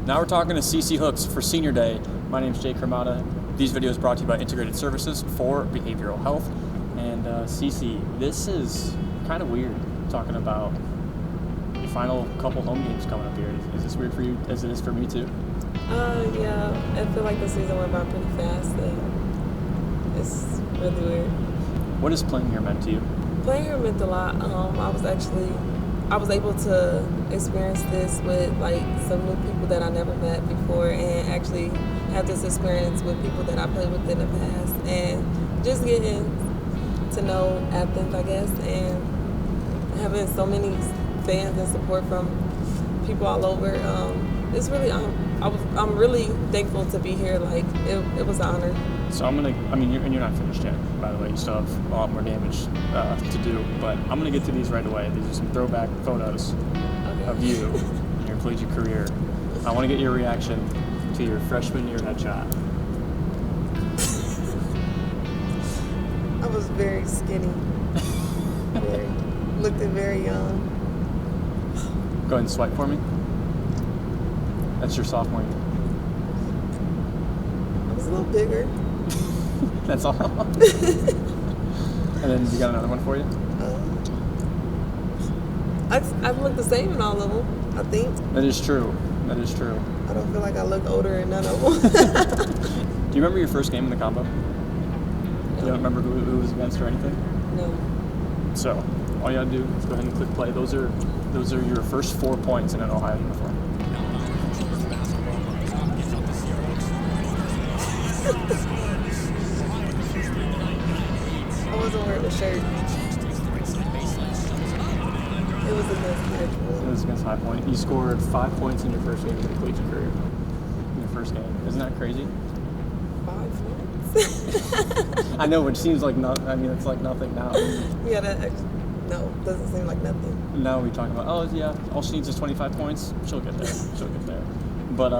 Now we're talking to Cece Hooks for Senior Day. My name's Jake Cremata. These videos brought to you by Integrated Services for Behavioral Health. And Cece, this is kind of weird talking about your final couple home games coming up here. Is this weird for you as it is for me too? Yeah, I feel like the season went by pretty fast and it's really weird. What has playing here meant to you? Playing here meant a lot. I was able to experience this with like some new people that I never met before, and actually have this experience with people that I played with in the past, and just getting to know Athens, I guess, and having so many fans and support from people all over. It's really I'm really thankful to be here. Like it was an honor. So you're not finished yet, by the way. You still have a lot more damage to do, but I'm gonna get to these right away. These are some throwback photos of you in your collegiate career. I want to get your reaction to your freshman year headshot. I was very skinny, looked very young. Go ahead and swipe for me. That's your sophomore year. I was a little bigger. That's all. And then you got another one for you? I look the same in all of them, I think. That is true. That is true. I don't feel like I look older in none of them. Do you remember your first game in the combo? No. You don't remember who it was against or anything? No. So, all you gotta do is go ahead and click play. Those are your first 4 points in an Ohio uniform. I wasn't wearing a shirt. It was against High Point. It was against High Point. You scored 5 points in your first game of your collegiate career. In your first game. Isn't that crazy? 5 points? I know, which seems like nothing. I mean, it's like nothing now. Yeah, no, doesn't seem like nothing. Now we're talking about, oh yeah, all she needs is 25 points. She'll get there. She'll get there. But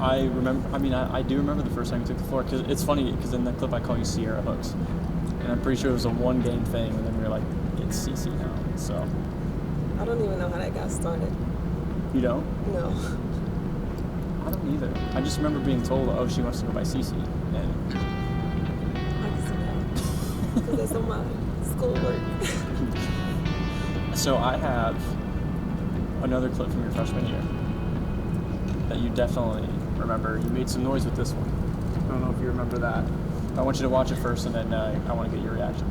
I do remember the first time you took the floor, because it's funny, because in the clip I call you Cece Hooks. And I'm pretty sure it was a one-game thing, and then we were like, it's Cece now, so. I don't even know how that got started. You don't? No. I don't either. I just remember being told, oh, she wants to go by Cece, and. I can see that. Because that's on my schoolwork. So I have another clip from your freshman year that you definitely remember. You made some noise with this one. I don't know if you remember that. I want you to watch it first, and then I want to get your reaction.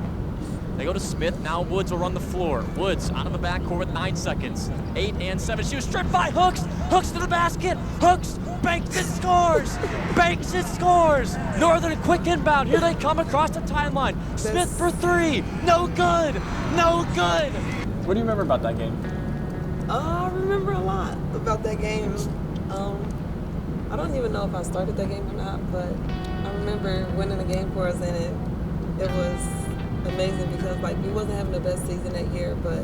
They go to Smith. Now Woods will run the floor. Woods out of the backcourt with 9 seconds. 8 and 7. She was stripped by Hooks. Hooks to the basket. Hooks banks and scores. Banks and scores. Northern quick inbound. Here they come across the timeline. Smith for 3. No good. No good. What do you remember about that game? I remember a lot about that game. I don't even know if I started that game or not, but I remember winning the game for us, and it was amazing because like we wasn't having the best season that year, but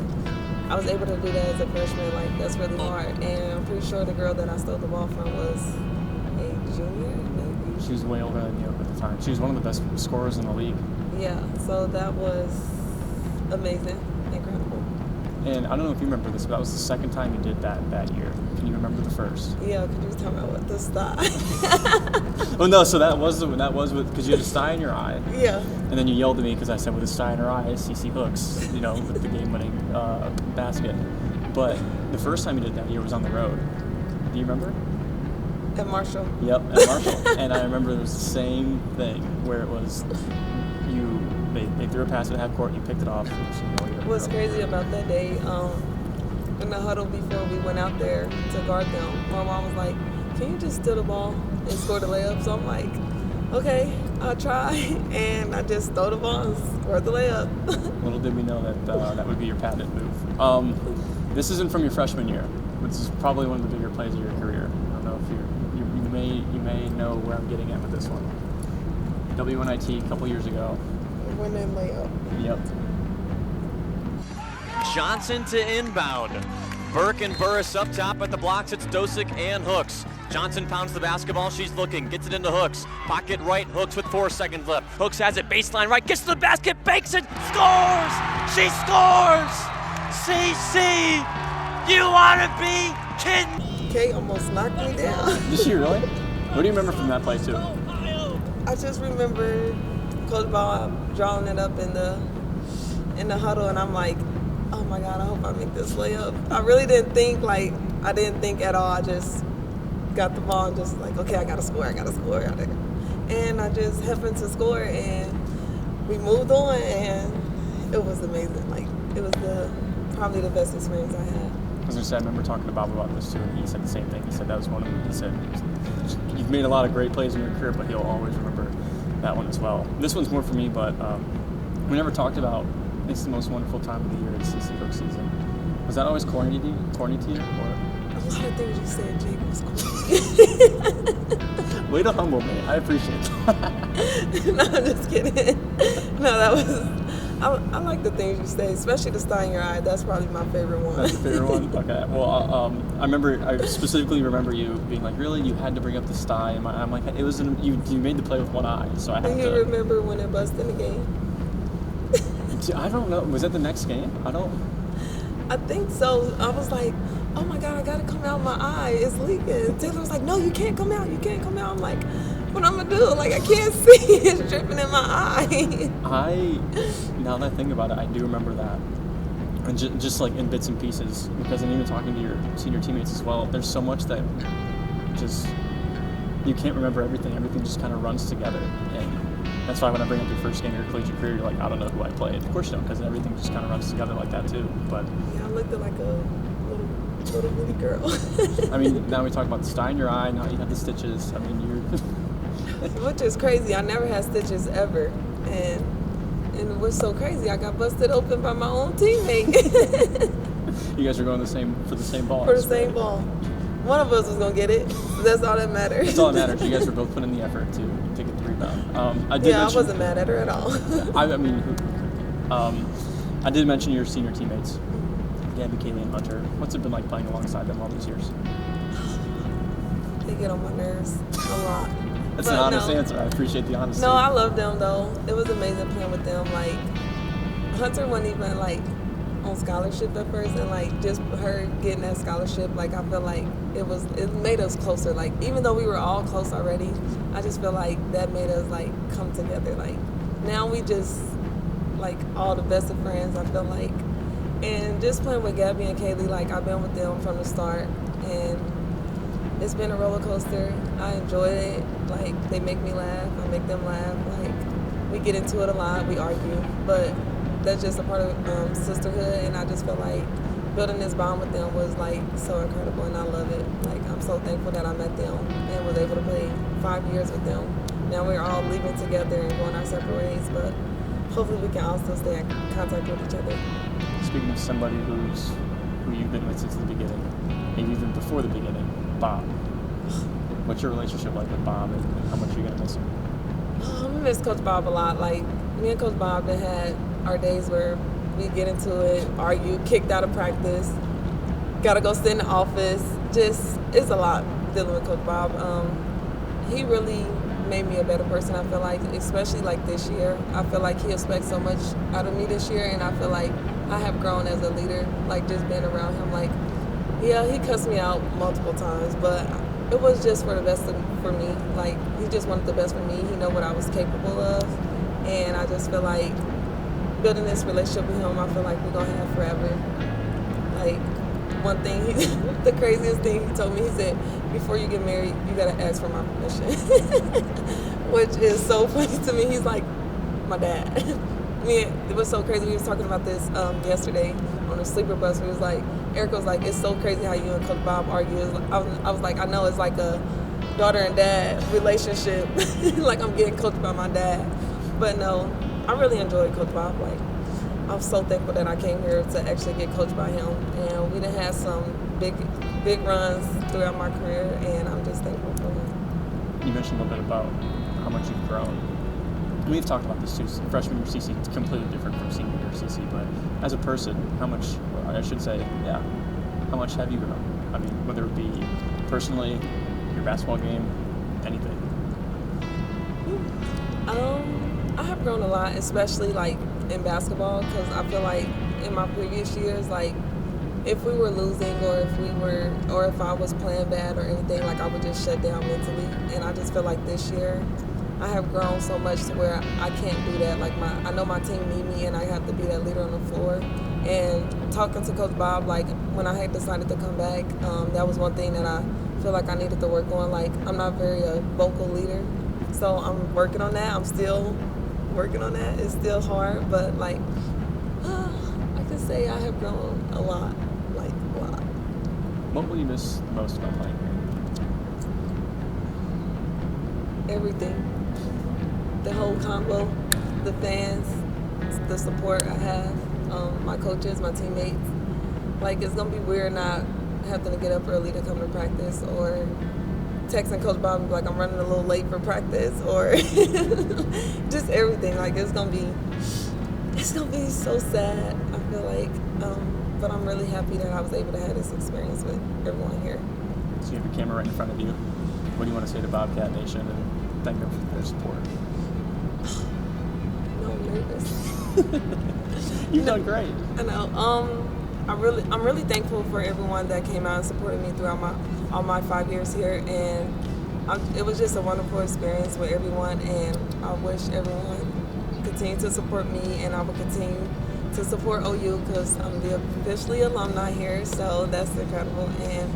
I was able to do that as a freshman. Like that's really hard, and I'm pretty sure the girl that I stole the ball from was a junior, maybe. She was way older than you at the time. She was one of the best scorers in the league. Yeah, so that was amazing, incredible. And I don't know if you remember this, but that was the second time you did that year. Can you remember the first? Yeah, could you tell me what the sty? Oh no, so that was with, because you had a sty in your eye. Yeah. And then you yelled at me because I said with a sty in her eye, Cece Hooks, with the game-winning basket. But the first time you did that year was on the road. Do you remember? At Marshall. Yep, at Marshall. And I remember there was the same thing where it was they threw a pass at half court, you picked it off. What's crazy about that day, in the huddle before we went out there to guard them, my mom was like, can you just steal the ball and score the layup? So I'm like, okay, I'll try. And I just throw the ball and score the layup. Little did we know that that would be your patent move. This isn't from your freshman year, which is probably one of the bigger plays of your career. I don't know if you may know where I'm getting at with this one. WNIT a couple years ago. Winning layup. Yep. Johnson to inbound. Burke and Burris up top at the blocks. It's Dosick and Hooks. Johnson pounds the basketball. She's looking. Gets it into Hooks. Pocket right. Hooks with 4 seconds left. Hooks has it. Baseline right. Gets to the basket. Banks it. Scores! She scores! CC! You ought to be kidding! Kate almost knocked me down. Did she really? What do you remember from that play too? I just remember Coach Bob drawing it up in the huddle, and I'm like, oh my God, I hope I make this layup. I really didn't think at all. I just got the ball and just like, okay, I gotta score. And I just happened to score, and we moved on, and it was amazing. Like, it was probably the best experience I had. I was gonna say, I remember talking to Bob about this too, and he said the same thing. He said that was one of them. He said, you've made a lot of great plays in your career, but he'll always remember that one as well. This one's more for me, but we never talked about, it's the most wonderful time of the year, it's Cece Hooks season. Was that always corny to you? Or? A lot of things you said, Jake, was corny. Way to humble me. I appreciate that. No, I'm just kidding. No, that was... I like the things you say, especially the star in your eye. That's probably my favorite one. That's your favorite one? Okay. Well, I specifically remember you being like, really? You had to bring up the sty? And I'm like, it was you made the play with one eye, so I had to. You remember when it busted in the game? I don't know. Was that the next game? I think so. I was like, oh my God, I gotta come out my eye. It's leaking. Taylor was like, no, you can't come out. I'm like, what I'm gonna do? Like, I can't see. It's dripping in my eye. Now that I think about it, I do remember that. And just like in bits and pieces, because I'm even talking to your senior teammates as well, there's so much that just, you can't remember everything. Everything just kind of runs together. And that's why when I bring up your first game of your collegiate career, you're like, I don't know who I played. Of course you don't, because everything just kind of runs together like that too. But yeah, I looked like a little bitty girl. I mean, now we talk about the sty in your eye, now you have the stitches. I mean, Which is crazy. I never had stitches ever. And it was so crazy. I got busted open by my own teammate. You guys are going for the same ball. For the same ball. One of us was going to get it. So that's all that matters. That's all that matters. You guys were both putting in the effort to get the rebound. I wasn't mad at her at all. I did mention your senior teammates, Gabby, Kaylee, and Hunter. What's it been like playing alongside them all these years? They get on my nerves a lot. That's an honest answer. I appreciate the honesty. No, I love them though. It was amazing playing with them. Like, Hunter wasn't even like on scholarship at first, and like just her getting that scholarship, like I feel like it made us closer. Like, even though we were all close already, I just feel like that made us like come together. Like, now we just like all the best of friends, I feel like. And just playing with Gabby and Kaylee, like I've been with them from the start, and it's been a roller coaster. I enjoy it. Like, they make me laugh. I make them laugh. Like, we get into it a lot. We argue. But that's just a part of sisterhood. And I just feel like building this bond with them was, like, so incredible. And I love it. Like, I'm so thankful that I met them and was able to play 5 years with them. Now we're all leaving together and going our separate ways. But hopefully we can all still stay in contact with each other. Speaking of somebody who you've been with since the beginning, maybe even before the beginning, Bob. What's your relationship like with Bob, and how much are you going to miss him? I miss Coach Bob a lot. Like, me and Coach Bob had our days where we get into it, argue, kicked out of practice, gotta go sit in the office. Just, it's a lot dealing with Coach Bob. He really made me a better person, I feel like, especially like this year. I feel like he expects so much out of me this year, and I feel like I have grown as a leader, like just being around him. Like, yeah, he cussed me out multiple times, but it was just for the best for me. Like, he just wanted the best for me. He knew what I was capable of, and I just feel like building this relationship with him, I feel like we're gonna have forever. Like, one thing, the craziest thing he told me, he said, before you get married, you gotta ask for my permission, which is so funny to me. He's like my dad. It was so crazy. We was talking about this yesterday on the sleeper bus. We was like, Erica was like, it's so crazy how you and Coach Bob argue. I was like, I know it's like a daughter and dad relationship. Like, I'm getting coached by my dad. But no, I really enjoyed Coach Bob. Like, I'm so thankful that I came here to actually get coached by him. And we done had some big runs throughout my career, and I'm just thankful for him. You mentioned a little bit about how much you've grown. We've talked about this too. Freshman year Cece is completely different from senior year Cece, but as a person, how much have you grown? I mean, whether it be personally, your basketball game, anything. I have grown a lot, especially like in basketball, because I feel like in my previous years, like if we were losing or if I was playing bad or anything, like I would just shut down mentally. And I just feel like this year I have grown so much to where I can't do that. Like I know my team need me and I have to be that leader on the floor. And talking to Coach Bob, like when I had decided to come back, that was one thing that I feel like I needed to work on. Like I'm not very a vocal leader, so I'm working on that. I'm still working on that. It's still hard, but like I can say I have grown a lot, like a lot. What will you miss the most about playing here? Everything, the whole combo, the fans, the support I have, my coaches, my teammates. Like it's gonna be weird not having to get up early to come to practice, or texting Coach Bob and be like I'm running a little late for practice, or just everything. Like it's gonna be so sad. I feel like, but I'm really happy that I was able to have this experience with everyone here. So you have your camera right in front of you. What do you want to say to Bobcat Nation and thank them for their support? No, I'm nervous. You've done great. I know. I'm really thankful for everyone that came out and supported me throughout all my 5 years here, and it was just a wonderful experience with everyone. And I wish everyone continue to support me, and I will continue to support OU because I'm the officially alumni here, so that's incredible. And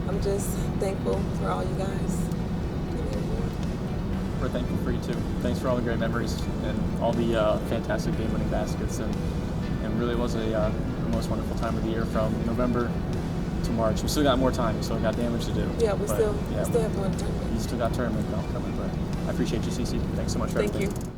I'm just thankful for all you guys. We're thankful for you too. Thanks for all the great memories and all the fantastic game-winning baskets, and really was the most wonderful time of the year from November to March. We still got more time. We still got damage to do. Yeah, we still have more time. You still got tournament coming, but I appreciate you, Cece. Thanks so much for everything. Thank you.